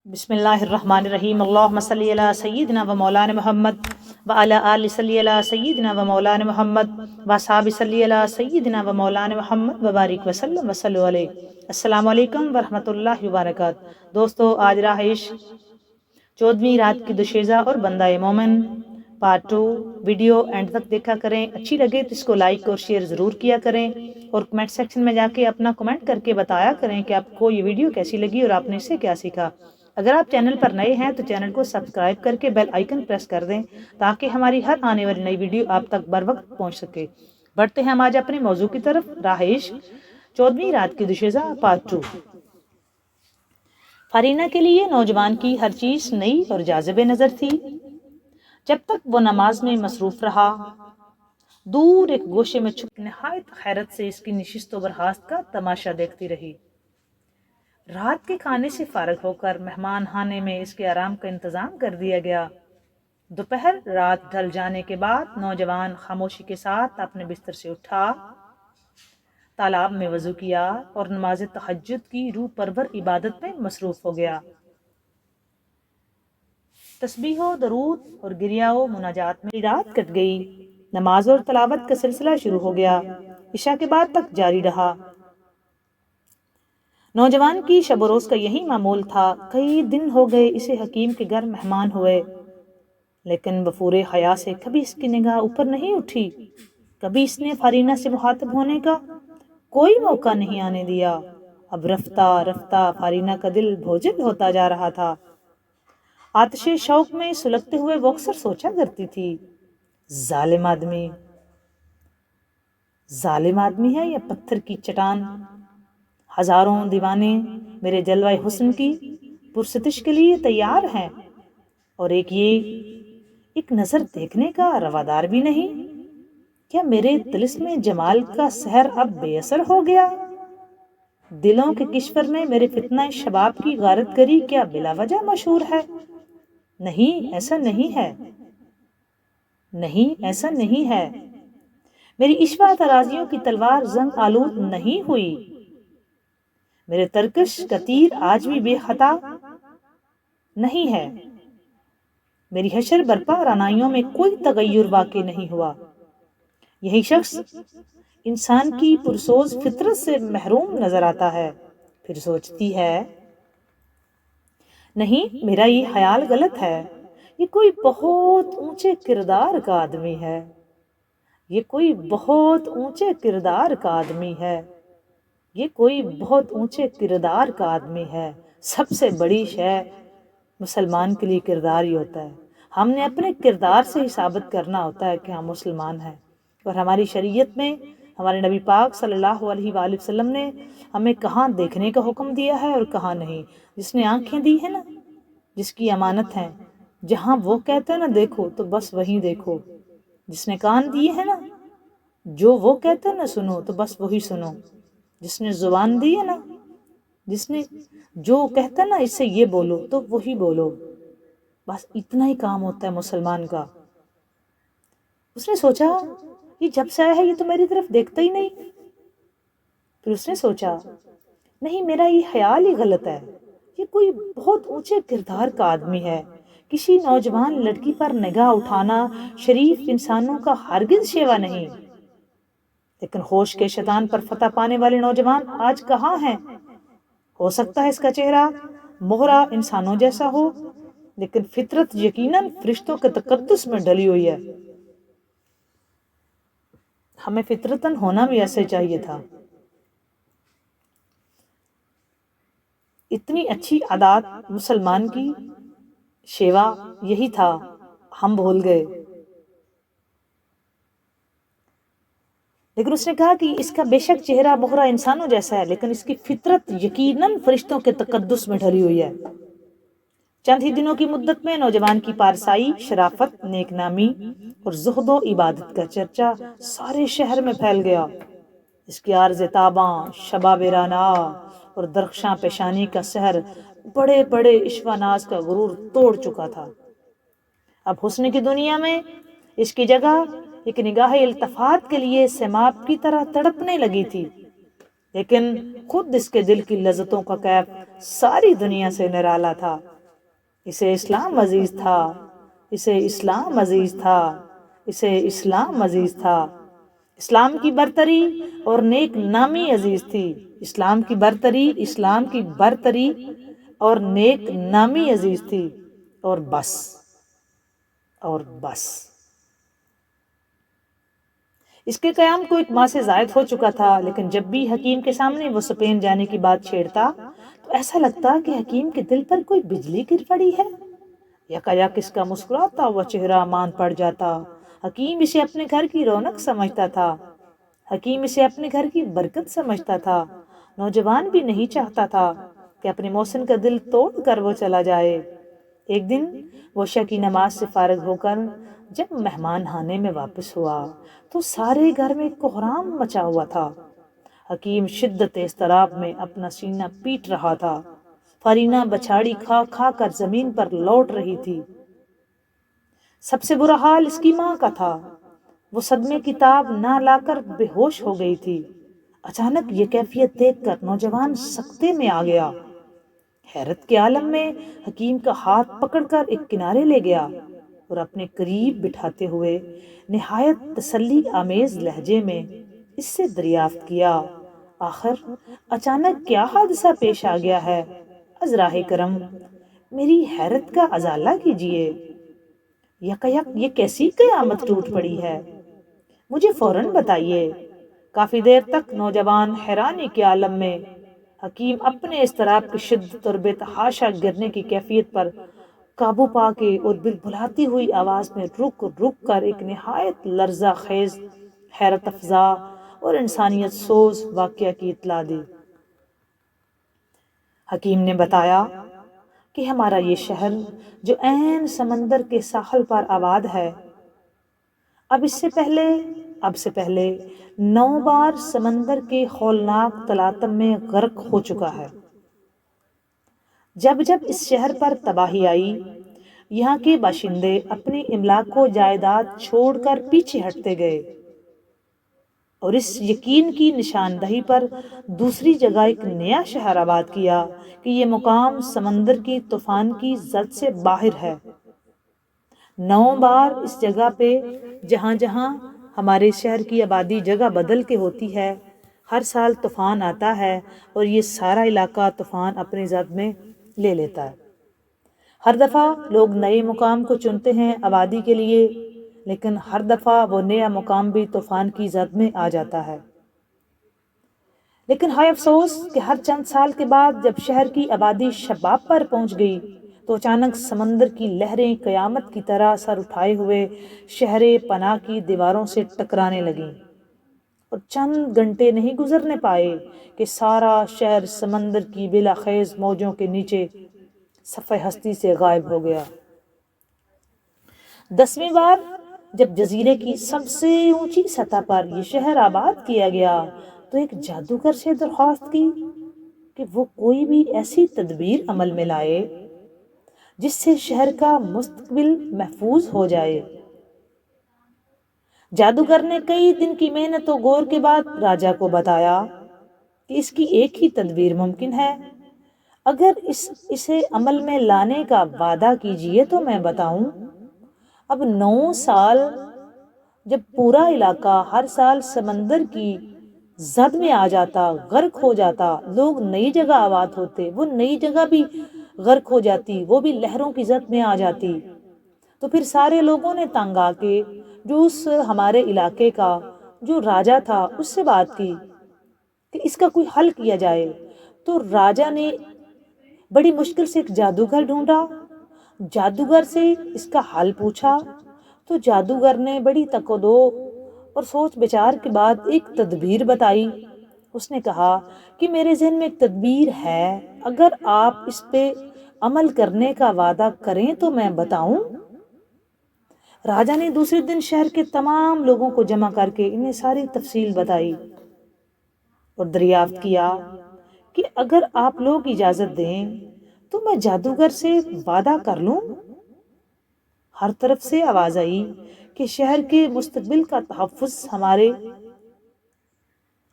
بسم اللہ الرحمن الرحیم اللہم صلی علی سیدنا و مولانا محمد و علی آل صلی علی سیدنا و مولانا محمد و اصحاب صلی علی سیدنا و مولانا محمد و بارک وسلم وصلو علیہ۔ السلام علیکم ورحمۃ اللہ وبرکاتہ۔ دوستو، آج راہ عشق 14ویں رات کی دوشیزہ اور بندہ مومن پارٹ 2 ویڈیو اینڈ تک دیکھا کریں۔ اچھی لگے تو اس کو لائک اور شیئر ضرور کیا کریں، اور کمنٹ سیکشن میں جا کے اپنا کمنٹ کر کے بتایا کریں کہ آپ کو یہ ویڈیو کیسی لگی اور آپ نے اس سے کیا سیکھا۔ اگر آپ چینل پر نئے ہیں تو چینل کو سبسکرائب کر کے بیل آئیکن پریس کر دیں تاکہ ہماری ہر آنے والی نئی ویڈیو آپ تک بر وقت پہنچ سکے۔ بڑھتے ہیں ہم آج اپنے موضوع کی طرف، راہ عشق 14ویں رات کی دوشیزہ پارٹ 2۔ فارینہ کے لیے نوجوان کی ہر چیز نئی اور جاذب نظر تھی۔ جب تک وہ نماز میں مصروف رہا، دور ایک گوشے میں چھپ نہایت حیرت سے اس کی نشست و برخاست کا تماشا دیکھتی رہی۔ رات کے کھانے سے فارغ ہو کر مہمان خانے میں اس کے آرام کا انتظام کر دیا گیا۔ دوپہر رات ڈھل جانے کے بعد نوجوان خاموشی کے ساتھ اپنے بستر سے اٹھا، تالاب میں وضو کیا اور نماز تہجد کی روح پرور عبادت میں مصروف ہو گیا۔ تسبیح و درود اور گریہ و مناجات میں رات کٹ گئی۔ نماز اور تلاوت کا سلسلہ شروع ہو گیا، عشاء کے بعد تک جاری رہا۔ نوجوان کی شب و روز کا یہی معمول تھا۔ کئی دن ہو گئے اسے حکیم کے گھر مہمان ہوئے، لیکن وفور حیا سے کبھی اس کی نگاہ اوپر نہیں اٹھی، کبھی اس نے فارینہ سے مخاطب ہونے کا کوئی موقع نہیں آنے دیا۔ اب رفتہ رفتہ فارینہ کا دل بوجھل ہوتا جا رہا تھا۔ آتش شوق میں سلگتے ہوئے وہ اکثر سوچا کرتی تھی، ظالم آدمی ہے یا پتھر کی چٹان؟ ہزاروں دیوانے میرے جلوہ حسن کی پرستش کے لیے تیار ہیں، اور ایک نظر دیکھنے کا روادار بھی نہیں۔ کیا میرے طلسم جمال کا سحر اب بے اثر ہو گیا؟ دلوں کے کشور میں میرے فتنہ شباب کی غارت گری کیا بلا وجہ مشہور ہے؟ نہیں، ایسا نہیں ہے، نہیں ایسا نہیں ہے۔ میری عشوہ ترازیوں کی تلوار زنگ آلود نہیں ہوئی، میرے ترکش کا تیر آج بھی بے خطا نہیں ہے، میری حشر برپا رانائیوں میں کوئی تغیر واقع نہیں ہوا۔ یہی شخص انسان کی پرسوز فطرت سے محروم نظر آتا ہے۔ پھر سوچتی ہے، نہیں، میرا یہ خیال غلط ہے، یہ کوئی بہت اونچے کردار کا آدمی ہے، یہ کوئی بہت اونچے کردار کا آدمی ہے، یہ کوئی بہت اونچے کردار کا آدمی ہے۔ سب سے بڑی شے مسلمان کے لیے کردار ہی ہوتا ہے۔ ہم نے اپنے کردار سے ہی ثابت کرنا ہوتا ہے کہ ہم مسلمان ہیں، اور ہماری شریعت میں ہمارے نبی پاک صلی اللہ علیہ وآلہ وسلم نے ہمیں کہاں دیکھنے کا حکم دیا ہے اور کہاں نہیں۔ جس نے آنکھیں دی ہیں نا، جس کی امانت ہے، جہاں وہ کہتے ہیں نا دیکھو تو بس وہیں دیکھو۔ جس نے کان دیے ہیں نا، جو وہ کہتے ہیں نا سنو تو بس وہی سنو۔ جس نے زبان دی ہے نا، جس نے جو کہتا ہے نا اس سے یہ بولو تو وہی بولو۔ بس اتنا ہی کام ہوتا ہے مسلمان کا۔ اس نے سوچا، یہ جب سے آیا ہے یہ تو میری طرف دیکھتا ہی نہیں۔ پھر اس نے سوچا، نہیں، میرا یہ خیال ہی غلط ہے، یہ کوئی بہت اونچے کردار کا آدمی ہے۔ کسی نوجوان لڑکی پر نگاہ اٹھانا شریف انسانوں کا ہرگز شیوا نہیں، لیکن ہوش کے شیطان پر فتح پانے والے نوجوان آج کہاں ہیں؟ ہو سکتا ہے اس کا چہرہ مہرہ انسانوں جیسا ہو، لیکن فطرت یقیناً فرشتوں کے تقدس میں ڈلی ہوئی ہے۔ ہمیں فطرتاً ہونا بھی ایسے چاہیے تھا۔ اتنی اچھی عادات مسلمان کی شیوا یہی تھا، ہم بھول گئے۔ لیکن اس نے کہا کہ اس کا بے شک چہرہ مہرہ انسانوں جیسا ہے، لیکن اس کی فطرت یقیناً فرشتوں کے تقدس میں ڈلی ہوئی ہے۔ چند ہی دنوں کی مدت میں نوجوان کی پارسائی، شرافت، نیک نامی اور زہد و عبادت کا چرچا سارے شہر میں پھیل گیا۔ اس کی عارض تاباں، شباب رانا اور درخشاں پیشانی کا سحر بڑے بڑے عشوہ ناز کا غرور توڑ چکا تھا۔ اب حسن کی دنیا میں اس کی جگہ ایک نگاہ التفات کے لیے سیماب کی طرح تڑپنے لگی تھی، لیکن خود اس کے دل کی لذتوں کا کیف ساری دنیا سے نرالا تھا۔ اسے اسلام عزیز تھا، اسے اسلام عزیز تھا، اسے اسلام عزیز تھا۔ اسلام کی برتری اور نیک نامی عزیز تھی، اسلام کی برتری، اسلام کی برتری اور نیک نامی عزیز تھی، اور بس، اور بس۔ اس کے قیام کو ایک ماہ سے زائد ہو چکا تھا، لیکن جب بھی حکیم کے سامنے وہ اسپین جانے کی بات چھیڑتا تو ایسا لگتا کہ حکیم کے دل پر کوئی بجلی گر پڑی ہے۔ یکایک اس کا مسکراتا ہوا چہرہ مان پڑ جاتا۔ حکیم اسے اپنے گھر کی رونق سمجھتا تھا، حکیم اسے اپنے گھر کی برکت سمجھتا تھا۔ نوجوان بھی نہیں چاہتا تھا کہ اپنے محسن کا دل توڑ کر وہ چلا جائے۔ ایک دن وہ عشاء کی نماز سے فارغ ہو کر جب مہمان خانے میں واپس ہوا تو سارے گھر میں کوہرام مچا ہوا تھا۔ حکیم شدت اضطراب میں اپنا سینہ پیٹ رہا تھا۔ فرینا بچھاڑی کھا کھا کر زمین پر لوٹ رہی تھی۔ سب سے برا حال اس کی ماں کا تھا۔ وہ صدمے کی تاب نہ لا کر بے ہوش ہو گئی تھی۔ اچانک یہ کیفیت دیکھ کر نوجوان سکتے میں آ گیا۔ حیرت کے عالم میں حکیم کا ہاتھ پکڑ کر ایک کنارے لے گیا اور اپنے قریب بٹھاتے ہوئے نہایت تسلی آمیز لہجے میں اس سے دریافت کیا، آخر اچانک کیا حادثہ پیش آ گیا ہے؟ از راہ کرم میری حیرت کا ازالہ کیجیے۔ یکایک یہ کیسی قیامت ٹوٹ پڑی ہے؟ مجھے فوراً بتائیے۔ کافی دیر تک نوجوان حیرانی کے عالم میں حکیم اپنے اضطراب کی شدت اور بے تحاشا گرنے کی کیفیت پر قابو پا کے اور بلبلاتی ہوئی آواز میں رک رک کر ایک نہایت لرزہ خیز، حیرت افزا اور انسانیت سوز واقعہ کی اطلاع دی۔ حکیم نے بتایا کہ ہمارا یہ شہر جو عین سمندر کے ساحل پر آباد ہے، اب سے پہلے 9 بار سمندر کے ہولناک تلاطم میں غرق ہو چکا ہے۔ جب جب اس شہر پر تباہی آئی، یہاں کے باشندے اپنی املاک و جائیداد چھوڑ کر پیچھے ہٹتے گئے اور اس یقین کی نشاندہی پر دوسری جگہ ایک نیا شہر آباد کیا کہ یہ مقام سمندر کی طوفان کی زد سے باہر ہے۔ 9 بار اس جگہ پہ جہاں جہاں ہمارے شہر کی آبادی جگہ بدل کے ہوتی ہے، ہر سال طوفان آتا ہے اور یہ سارا علاقہ طوفان اپنے زد میں لے لیتا ہے۔ ہر دفعہ لوگ نئے مقام کو چنتے ہیں آبادی کے لیے، لیکن ہر دفعہ وہ نیا مقام بھی طوفان کی زد میں آ جاتا ہے۔ لیکن ہائے افسوس کہ ہر چند سال کے بعد جب شہر کی آبادی شباب پر پہنچ گئی تو اچانک سمندر کی لہریں قیامت کی طرح سر اٹھائے ہوئے شہر پناہ کی دیواروں سے ٹکرانے لگیں اور چند گھنٹے نہیں گزرنے پائے کہ سارا شہر سمندر کی بلا خیز موجوں کے نیچے صفحہ ہستی سے غائب ہو گیا۔ 10ویں بار جب جزیرے کی سب سے اونچی سطح پر یہ شہر آباد کیا گیا تو ایک جادوگر سے درخواست کی کہ وہ کوئی بھی ایسی تدبیر عمل میں لائے جس سے شہر کا مستقبل محفوظ ہو جائے۔ جادوگر نے کئی دن کی محنت و غور کے بعد راجا کو بتایا کہ اس کی ایک ہی تدبیر ممکن ہے، اگر اسے عمل میں لانے کا وعدہ کیجئے تو میں بتاؤں۔ اب 9 سال جب پورا علاقہ ہر سال سمندر کی زد میں آ جاتا، غرق ہو جاتا، لوگ نئی جگہ آباد ہوتے، وہ نئی جگہ بھی غرق ہو جاتی، وہ بھی لہروں کی زد میں آ جاتی، تو پھر سارے لوگوں نے تنگ آ کے جو اس ہمارے علاقے کا جو راجا تھا اس سے بات کی کہ اس کا کوئی حل کیا جائے۔ تو راجا نے بڑی مشکل سے ایک جادوگر ڈھونڈا، جادوگر سے اس کا حل پوچھا تو جادوگر نے بڑی تک و دو اور سوچ بچار کے بعد ایک تدبیر بتائی۔ اس نے کہا کہ میرے ذہن میں ایک تدبیر ہے، اگر آپ اس پہ عمل کرنے کا وعدہ کریں تو میں بتاؤں۔ راجا نے دوسرے دن شہر کے تمام لوگوں کو جمع کر کے انہیں ساری تفصیل بتائی اور دریافت کیا کہ اگر آپ لوگ اجازت دیں تو میں جادوگر سے وعدہ کر لوں۔ ہر طرف سے آواز آئی کہ شہر کے مستقبل کا تحفظ ہمارے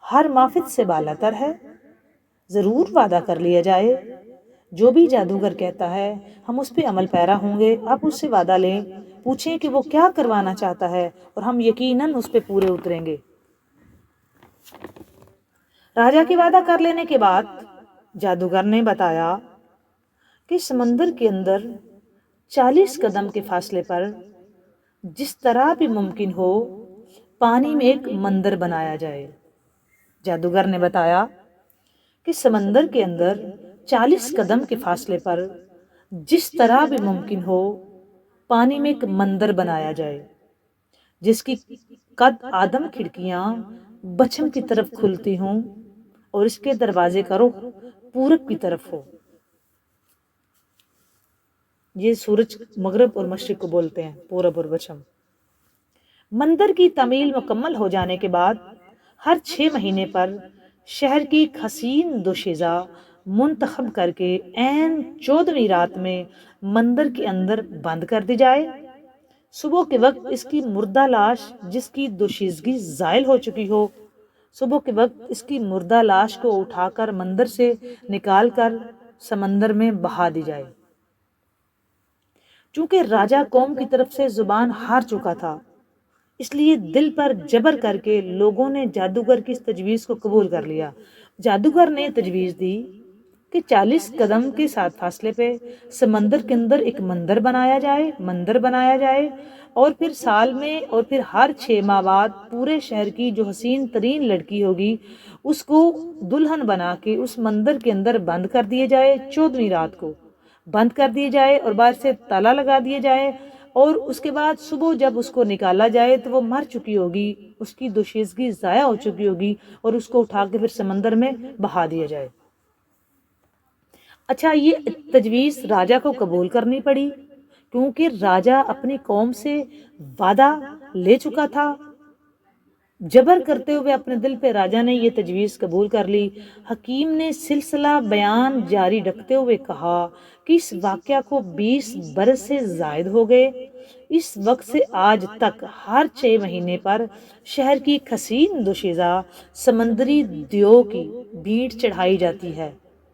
ہر مافد سے بالاتر ہے، ضرور وعدہ کر لیا جائے۔ جو بھی جادوگر کہتا ہے ہم اس پہ عمل پیرا ہوں گے. آپ اس سے وعدہ لیں, پوچھیں کہ وہ کیا کروانا چاہتا ہے اور ہم یقیناً اس پہ پورے اتریں گے. راجا کی وعدہ کر لینے کے بعد جادوگر نے بتایا کہ سمندر کے اندر 40 قدم کے فاصلے پر جس طرح بھی ممکن ہو پانی میں ایک مندر بنایا جائے. جادوگر نے بتایا کہ سمندر کے اندر 40 قدم کے فاصلے پر جس طرح بھی ممکن ہو پانی میں ایک مندر بنایا جائے جس کی قد آدم کھڑکیاں پچھم کی طرف کھلتی ہوں اور اس کے دروازے کا رخ پورب کی طرف ہو. یہ سورج مغرب اور مشرق کو بولتے ہیں, پورب اور پچھم. مندر کی تعمیل مکمل ہو جانے کے بعد ہر 6 مہینے پر شہر کی حسین دوشیزہ منتخب کر کے عین 14ویں رات میں مندر کے اندر بند کر دی جائے. صبح کے وقت اس کی مردہ لاش جس کی دوشیزگی زائل ہو چکی ہو, صبح کے وقت اس کی مردہ لاش کو اٹھا کر مندر سے نکال کر سمندر میں بہا دی جائے. چونکہ راجہ قوم کی طرف سے زبان ہار چکا تھا, اس لیے دل پر جبر کر کے لوگوں نے جادوگر کی اس تجویز کو قبول کر لیا. جادوگر نے تجویز دی کہ 40 قدم کے ساتھ فاصلے پہ سمندر کے اندر ایک مندر بنایا جائے اور پھر سال میں اور پھر ہر 6 ماہ بعد پورے شہر کی جو حسین ترین لڑکی ہوگی اس کو دلہن بنا کے اس مندر کے اندر بند کر دیے جائے. 14ویں رات کو بند کر دیے جائے اور باہر سے تالا لگا دیے جائے اور اس کے بعد صبح جب اس کو نکالا جائے تو وہ مر چکی ہوگی, اس کی دوشیزگی ضائع ہو چکی ہوگی اور اس کو اٹھا کے پھر سمندر میں بہا دیا جائے. اچھا, یہ تجویز راجہ کو قبول کرنی پڑی کیونکہ راجہ اپنی قوم سے وعدہ لے چکا تھا. جبر کرتے ہوئے اپنے دل پہ راجہ نے یہ تجویز قبول کر لی. حکیم نے سلسلہ بیان جاری رکھتے ہوئے کہا کہ اس واقعہ کو 20 برس سے زائد ہو گئے. اس وقت سے آج تک ہر 6 مہینے پر شہر کی حسین دوشیزہ سمندری دیو کی بھیٹ چڑھائی جاتی ہے.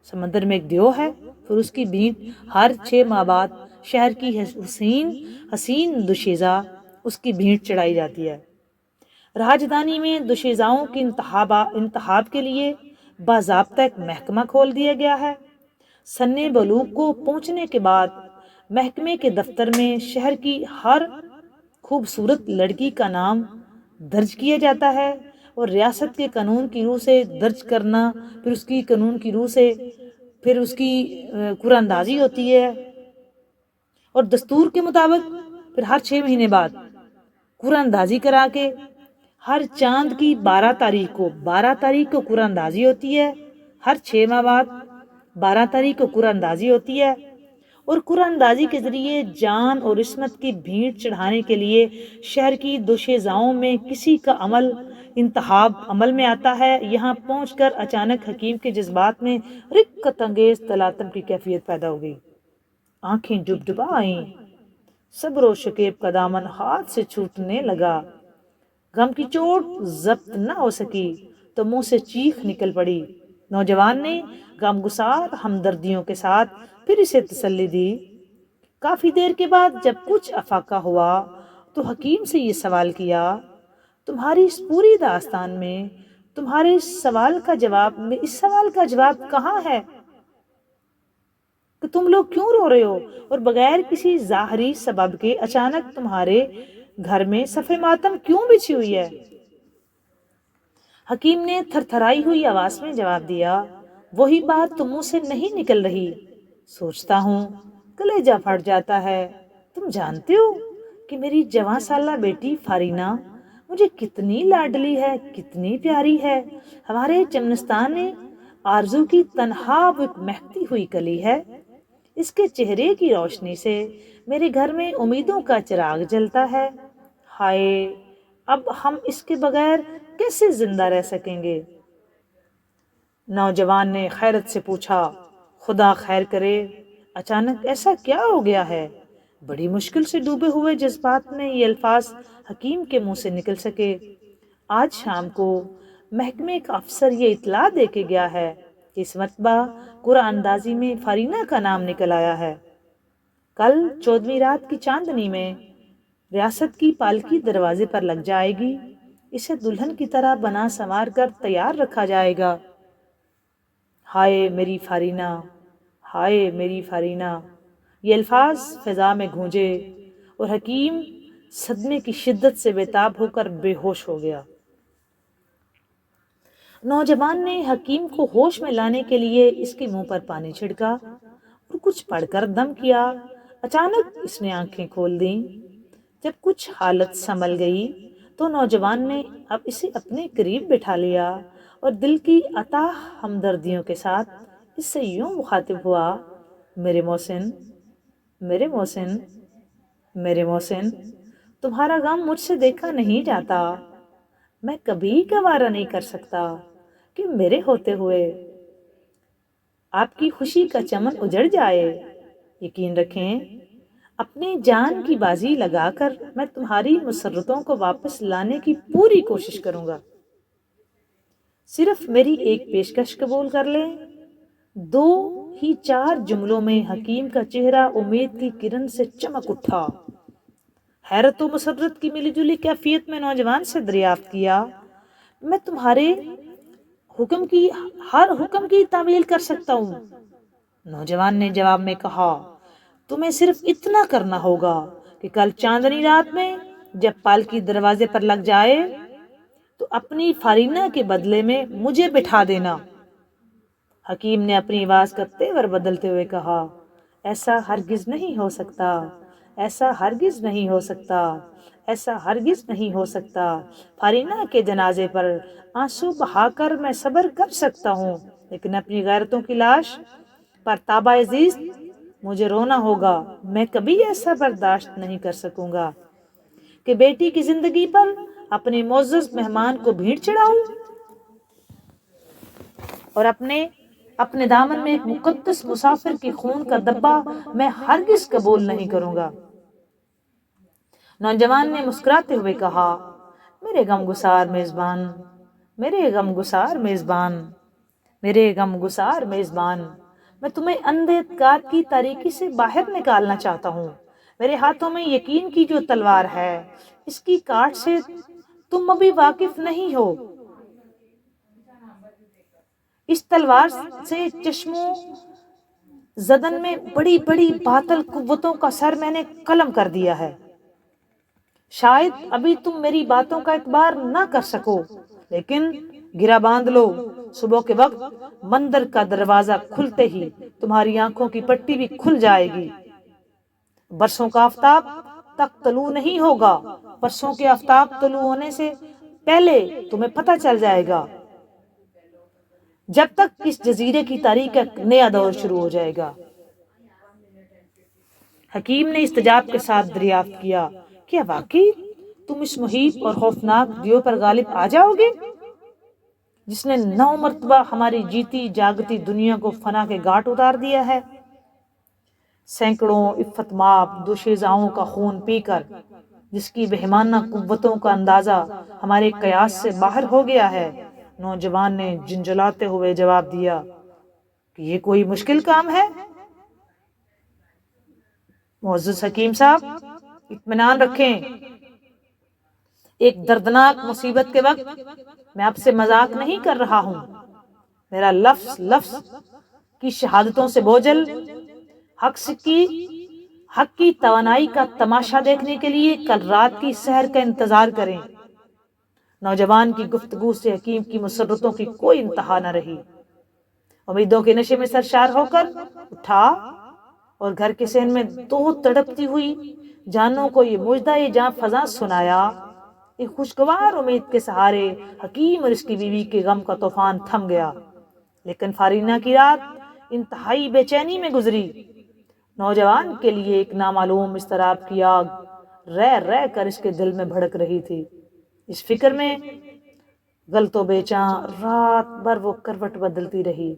سمندر میں ایک دیو ہے, پھر اس کی بھیٹ ہر 6 ماہ بعد شہر کی حسین دوشیزہ اس کی بھیٹ چڑھائی جاتی ہے. راجدھانی میں دوشیزاؤں کی انتخاب کے لیے باضابطہ ایک محکمہ کھول دیا گیا ہے. سن بلوغ کو پہنچنے کے بعد محکمے کے دفتر میں شہر کی ہر خوبصورت لڑکی کا نام درج کیا جاتا ہے اور ریاست کے قانون کی روح سے درج کرنا, پھر اس کی قانون کی روح سے پھر اس کی قرعہ اندازی ہوتی ہے اور دستور کے مطابق پھر ہر 6 مہینے بعد قرعہ اندازی کرا کے ہر چاند کی 12 تاریخ کو قرعہ اندازی ہوتی ہے. ہر 6 ماہ بعد 12 تاریخ کو قرعہ اندازی ہوتی ہے اور قرعہ اندازی کے ذریعے جان اور عصمت کی بھیٹ چڑھانے کے لیے شہر کی دوشیزاؤں میں کسی کا انتخاب عمل میں آتا ہے. یہاں پہنچ کر اچانک حکیم کے جذبات میں رقت انگیز تلاطم کی کیفیت پیدا ہو گئی. آنکھیں ڈبڈبا آئیں, صبر و شکیب کا دامن ہاتھ سے چھوٹنے لگا. غم کی چوٹ ضبط نہ ہو سکی تو منہ سے چیخ نکل پڑی. نوجوان نے غمگسار ہمدردیوں کے ساتھ پھر اسے تسلی دی. کافی دیر کے بعد جب کچھ افاقہ ہوا تو حکیم سے یہ سوال کیا, تمہاری اس پوری داستان میں تمہارے اس سوال کا جواب کہاں ہے کہ تم لوگ کیوں رو رہے ہو اور بغیر کسی ظاہری سبب کے اچانک تمہارے گھر میں صف ماتم کیوں بچھی ہوئی ہے؟ حکیم نے تھرتھرائی ہوئی آواز میں جواب دیا, وہی بات تو منہ سے نہیں نکل رہی. سوچتا ہوں کلیجہ پھٹ جاتا ہے. تم جانتے ہو کہ میری جوان سالہ بیٹی فارینہ مجھے کتنی لاڈلی ہے, کتنی پیاری ہے. ہمارے چمنستان میں آرزو کی تنہا وہ ایک مہکتی ہوئی کلی ہے. اس کے چہرے کی روشنی سے میرے گھر میں امیدوں کا چراغ جلتا ہے. ہائے, اب ہم اس کے بغیر کیسے زندہ رہ سکیں گے؟ نوجوان نے حیرت سے پوچھا. خدا خیر کرے, اچانک ایسا کیا ہو گیا ہے؟ بڑی مشکل سے ڈوبے ہوئے جذبات میں یہ الفاظ حکیم کے منہ سے نکل سکے. آج شام کو محکمے کا افسر یہ اطلاع دے کے گیا ہے کہ اس مرتبہ قرآن اندازی میں فارینہ کا نام نکل آیا ہے۔ کل 14ویں رات کی چاندنی میں ریاست کی پالکی دروازے پر لگ جائے گی، اسے دلہن کی طرح بنا سنوار کر تیار رکھا جائے گا۔ ہائے میری فارینہ، ہائے میری فارینہ، یہ الفاظ فضا میں گونجے اور حکیم صدمے کی شدت سے بےتاب ہو کر بے ہوش ہو گیا۔ نوجوان نے حکیم کو ہوش میں لانے کے لیے اس کے منہ پر پانی چھڑکا اور کچھ پڑھ کر دم کیا۔ اچانک اس نے آنکھیں کھول دیں۔ جب کچھ حالت سنبھل گئی تو نوجوان نے اب اسے اپنے قریب بٹھا لیا اور دل کی اتاہ ہمدردیوں کے ساتھ اس سے یوں مخاطب ہوا، میرے محسن، میرے محسن، میرے محسن، تمہارا غم مجھ سے دیکھا نہیں جاتا۔ میں کبھی گوارا نہیں کر سکتا کہ میرے ہوتے ہوئے آپ کی خوشی کا چمن اجڑ جائے۔ یقین رکھیں، اپنی جان کی بازی لگا کر میں تمہاری مسرتوں کو واپس لانے کی پوری کوشش کروں گا۔ صرف میری ایک پیشکش قبول کر لیں۔ 2 ہی 4 جملوں میں حکیم کا چہرہ امید کی کرن سے چمک اٹھا۔ حیرت و مسرت کی ملی جلی کیفیت میں نوجوان سے دریافت کیا، میں تمہارے ہر حکم کی تعمیل کر سکتا ہوں۔ نوجوان نے جواب میں کہا، تمہیں صرف اتنا کرنا ہوگا کہ کل چاندنی رات میں جب پالکی دروازے پر لگ جائے تو اپنی فارینہ کے بدلے میں مجھے بٹھا دینا۔ حکیم نے اپنی آواز کا تیور بدلتے ہوئے کہا، ایسا ہرگز نہیں ہو سکتا، ایسا ہرگز نہیں ہو سکتا، ایسا ہرگز نہیں ہو سکتا۔ فارینہ کے جنازے پر آنسو بہا کر میں صبر کر سکتا ہوں، لیکن اپنی غیرتوں کی لاش پر تابع زیست مجھے رونا ہوگا۔ میں کبھی ایسا برداشت نہیں کر سکوں گا کہ بیٹی کی زندگی پر اپنے معزز مہمان کو بھیڑ چڑھاؤں اور اپنے دامن میں ایک مقدس مسافر کے خون کا دبا میں ہرگز قبول نہیں کروں گا۔ نوجوان نے مسکراتے ہوئے کہا، میرے غمگسار میزبان، میرے غمگسار میزبان، میرے غمگسار میزبان، میں تمہیں اندھے اعتقاد کی تاریکی سے باہر نکالنا چاہتا ہوں۔ میرے ہاتھوں میں یقین کی جو تلوار ہے، اس کی کاٹ سے تم ابھی واقف نہیں ہو۔ اس تلوار سے چشموں زدن میں بڑی بڑی باطل قوتوں کا سر میں نے قلم کر دیا ہے۔ شاید ابھی تم میری باتوں کا اعتبار نہ کر سکو، لیکن گرہ باندھ لو، صبح کے وقت مندر کا دروازہ کھلتے ہی تمہاری آنکھوں کی پٹی بھی کھل جائے گی۔ برسوں کا آفتاب تک طلوع نہیں ہوگا، برسوں کے آفتاب طلوع ہونے سے پہلے تمہیں پتہ چل جائے گا، جب تک اس جزیرے کی تاریخ کا ایک نیا دور شروع ہو جائے گا۔ حکیم نے استجاب کے ساتھ دریافت کیا، کیا واقعی تم اس محیط اور خوفناک دیو پر غالب آ جاؤ گے جس نے 9 مرتبہ ہماری جیتی جاگتی دنیا کو فنا کے گھاٹ اتار دیا ہے؟ سینکڑوں عفت مآب دوشیزاؤں کا خون پی کر جس کی بہیمانہ قوتوں کا اندازہ ہمارے قیاس سے باہر ہو گیا ہے، نوجوان نے جھنجھلاتے ہوئے جواب دیا کہ یہ کوئی مشکل کام ہے۔ معزز حکیم صاحب، اطمینان رکھیں، ایک دردناک مصیبت کے وقت میں آپ سے مذاق نہیں کر رہا ہوں۔ میرا لفظ لفظ کی شہادتوں سے بوجھل حق کی توانائی کا تماشا دیکھنے کے لیے کل رات کی سحر کا انتظار کریں۔ نوجوان کی گفتگو سے حکیم کی مسرتوں کی کوئی انتہا نہ رہی۔ امیدوں کے نشے میں سرشار ہو کر اٹھا اور گھر کے صحن میں 2 تڑپتی ہوئی جانوں کو یہ مژدہ جاں فزا سنایا۔ ایک خوشگوار امید کے سہارے حکیم اور اس کی بیوی کے غم کا طوفان تھم گیا، لیکن فارینہ کی رات انتہائی بے چینی میں گزری۔ نوجوان کے لیے ایک نامعلوم اضطراب کی آگ رہ رہ کر اس کے دل میں بھڑک رہی تھی۔ اس فکر میں غلط و بے چاں رات بھر وہ کروٹ بدلتی رہی،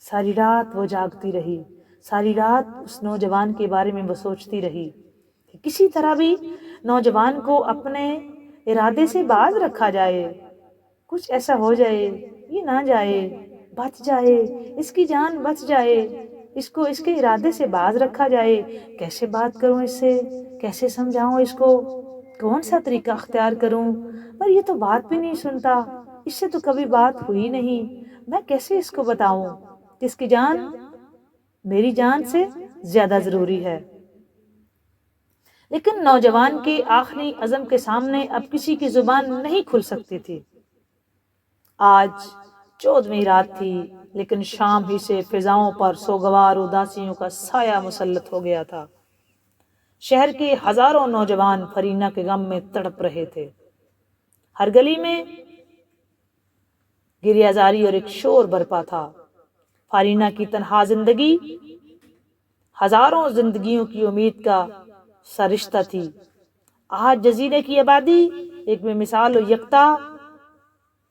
ساری رات وہ جاگتی رہی، ساری رات اس نوجوان کے بارے میں وہ سوچتی رہی کہ کسی طرح بھی نوجوان کو اپنے ارادے سے باز رکھا جائے، کچھ ایسا ہو جائے، یہ نہ جائے، بچ جائے، اس کی جان بچ جائے، اس کو اس کے ارادے سے باز رکھا جائے، کیسے بات کروں اس سے، کیسے سمجھاؤں اس کو، کون سا طریقہ اختیار کروں، پر یہ تو بات بھی نہیں سنتا، اس سے تو کبھی بات ہوئی نہیں، میں کیسے اس کو بتاؤں کہ اس کی جان میری جان سے زیادہ ضروری ہے۔ لیکن نوجوان کے آخری عزم کے سامنے اب کسی کی زبان نہیں کھل سکتی تھی۔ آج 14ویں رات تھی، لیکن شام ہی سے فضاؤں پر سوگوار اداسیوں کا سایہ مسلط ہو گیا تھا۔ شہر کے ہزاروں نوجوان فرینا کے غم میں تڑپ رہے تھے۔ ہر گلی میں گریازاری اور ایک شور برپا تھا۔ فرینا کی تنہا زندگی ہزاروں زندگیوں کی امید کا سرشتہ تھی۔ آج جزیرے کی آبادی ایک بے مثال و یکتا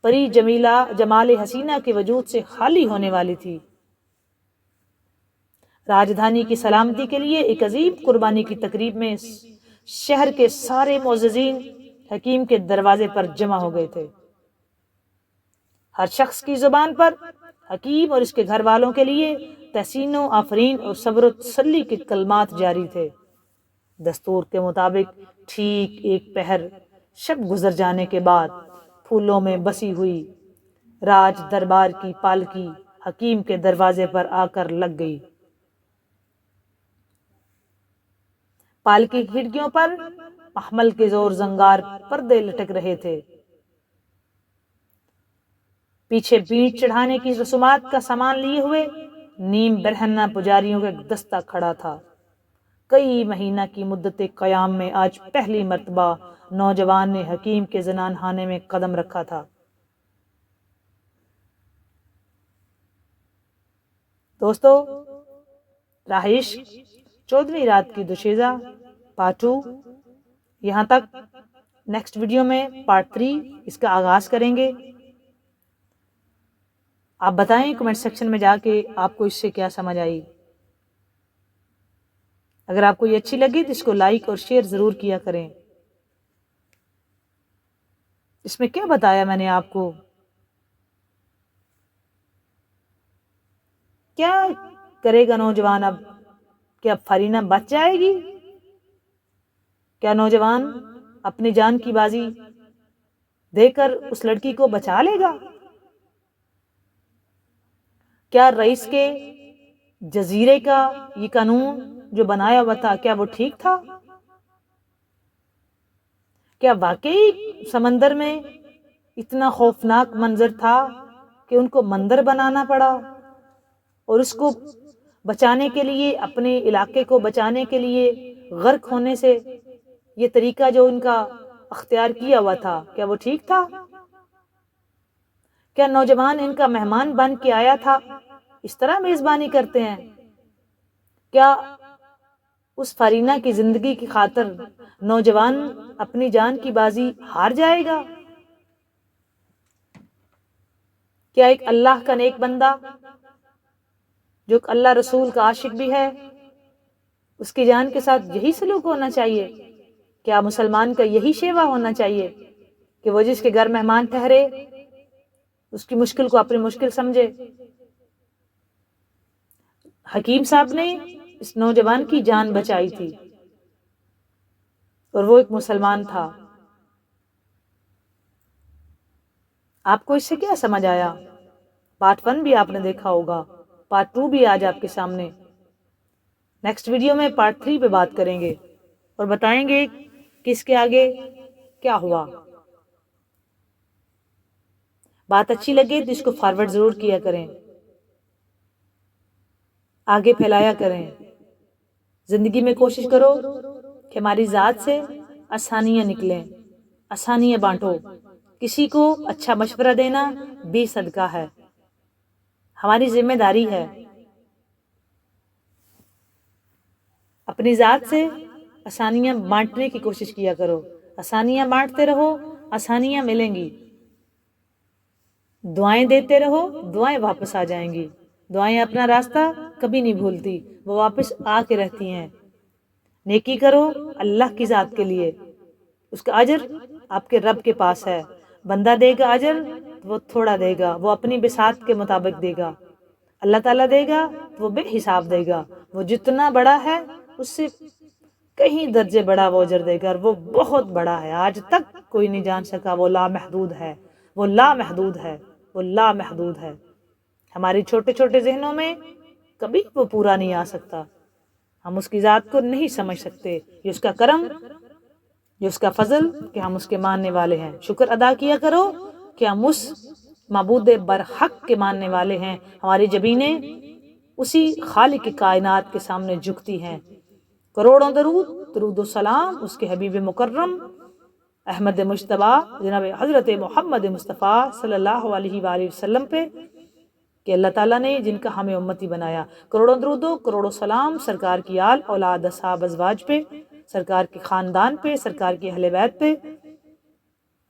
پری جمال حسینہ کے وجود سے خالی ہونے والی تھی۔ راجدھانی کی سلامتی کے لیے ایک عظیم قربانی کی تقریب میں شہر کے سارے معززین حکیم کے دروازے پر جمع ہو گئے تھے۔ ہر شخص کی زبان پر حکیم اور اس کے گھر والوں کے لیے تحسین و آفرین اور صبر و تسلی کے کلمات جاری تھے۔ دستور کے مطابق ٹھیک ایک پہر شب گزر جانے کے بعد پھولوں میں بسی ہوئی راج دربار کی پالکی حکیم کے دروازے پر آ کر لگ گئی۔ پالکی کی کھڑکیوں پر محمل کے زور زنگار پردے لٹک رہے تھے۔ پیچھے بینٹ چڑھانے کی رسومات کا سامان لیے ہوئے نیم برہنہ پجاریوں کا ایک دستہ کھڑا تھا۔ کئی مہینہ کی مدت قیام میں آج پہلی مرتبہ نوجوان نے حکیم کے زنان خانے میں قدم رکھا تھا۔ دوستو، رہائش 14ویں رات کی دوشیزہ پارٹ 2 یہاں تک۔ نیکسٹ ویڈیو میں پارٹ 3 اس کا آغاز کریں گے۔ آپ بتائیں کمنٹ سیکشن میں جا کے آپ کو اس سے کیا سمجھ آئی۔ اگر آپ کو یہ اچھی لگی تو اس کو لائک اور شیئر ضرور کیا کریں۔ اس میں کیا بتایا میں نے آپ کو؟ کیا کرے گا نوجوان اب؟ کیا فرینا بچ جائے گی؟ کیا نوجوان اپنی جان کی بازی دے کر اس لڑکی کو بچا لے گا؟ کیا رئیس کے جزیرے کا یہ قانون جو بنایا ہوا تھا کیا وہ ٹھیک تھا؟ کیا واقعی سمندر میں اتنا خوفناک منظر تھا کہ ان کو مندر بنانا پڑا اور اس کو بچانے کے لیے، اپنے علاقے کو بچانے کے لیے غرق ہونے سے یہ طریقہ جو ان کا اختیار کیا ہوا تھا کیا وہ ٹھیک تھا؟ کیا نوجوان ان کا مہمان بن کے آیا تھا اس طرح میزبانی کرتے ہیں؟ کیا اس فرینا کی زندگی کی خاطر نوجوان اپنی جان کی بازی ہار جائے گا؟ کیا ایک اللہ کا نیک بندہ جو اللہ رسول کا عاشق بھی ہے، اس کی جان کے ساتھ یہی سلوک ہونا چاہیے؟ کیا مسلمان کا یہی شیوا ہونا چاہیے کہ وہ جس کے گھر مہمان ٹھہرے اس کی مشکل کو اپنی مشکل سمجھے؟ حکیم صاحب نے اس نوجوان کی جان بچائی تھی اور وہ ایک مسلمان تھا۔ آپ کو اس سے کیا سمجھ آیا؟ پارٹ 1 بھی آپ نے دیکھا ہوگا، پارٹ 2 بھی آج آپ کے سامنے۔ نیکسٹ ویڈیو میں پارٹ 3 پہ بات کریں گے اور بتائیں گے کہ اس کے آگے کیا ہوا۔ بات اچھی لگے تو اس کو فارورڈ ضرور کیا کریں، آگے پھیلایا کریں۔ زندگی میں کوشش کرو کہ ہماری ذات سے آسانیاں نکلیں، آسانیاں بانٹو۔ کسی کو اچھا مشورہ دینا بھی صدقہ ہے، ہماری ذمہ داری ہے۔ اپنی ذات سے آسانیاں بانٹنے کی کوشش کیا کرو، آسانیاں بانٹتے رہو، آسانیاں ملیں گی۔ دعائیں دیتے رہو، دعائیں واپس آ جائیں گی۔ دعائیں اپنا راستہ کبھی نہیں بھولتی، وہ واپس آ کے رہتی ہیں۔ نیکی کرو اللہ کی ذات کے لیے، اس کا اجر آپ کے رب کے پاس ہے۔ بندہ دے گا اجر تو وہ تھوڑا دے گا، وہ اپنی بساط کے مطابق دے گا۔ اللہ تعالیٰ دے گا تو وہ بے حساب دے گا، وہ جتنا بڑا ہے اس سے کہیں درجے بڑا وہ اجر دے گا، اور وہ بہت بڑا ہے، آج تک کوئی نہیں جان سکا، وہ لامحدود ہے، وہ لامحدود ہے، وہ لامحدود ہے۔ ہماری چھوٹے چھوٹے ذہنوں میں کبھی وہ پورا نہیں آ سکتا، ہم اس کی ذات کو نہیں سمجھ سکتے۔ یہ اس کا کرم، یہ اس کا فضل کہ ہم اس کے ماننے والے ہیں۔ شکر ادا کیا کرو کہ ہم اس معبود برحق کے ماننے والے ہیں، ہماری جبینیں اسی خالق کائنات کے سامنے جھکتی ہیں۔ کروڑوں درود و سلام اس کے حبیب مکرم احمد مجتبیٰ جناب حضرت محمد مصطفیٰ صلی اللہ علیہ وآلہ وسلم پہ، کہ اللہ تعالیٰ نے جن کا ہمیں امتی بنایا۔ کروڑوں درود و کروڑوں سلام سرکار کی آل اولاد اصحاب ازواج پہ، سرکار کے خاندان پہ، سرکار کے اہل بیت پہ۔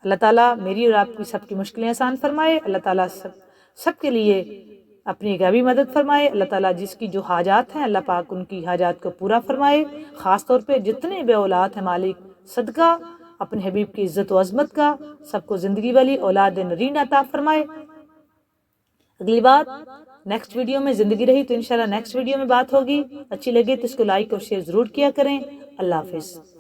اللہ تعالیٰ میری اور آپ کی سب کی مشکلیں آسان فرمائے، اللہ تعالیٰ سب کے لیے اپنی غیبی مدد فرمائے۔ اللہ تعالیٰ جس کی جو حاجات ہیں اللہ پاک ان کی حاجات کو پورا فرمائے، خاص طور پہ جتنے بے اولاد ہیں مالک صدقہ اپنے حبیب کی عزت و عظمت کا سب کو زندگی والی اولاد نرین عطا فرمائے۔ اگلی بات نیکسٹ ویڈیو میں زندگی رہی تو انشاءاللہ نیکسٹ ویڈیو میں بات ہوگی، اچھی لگے تو اس کو لائک اور شیئر ضرور کیا کریں۔ اللہ حافظ۔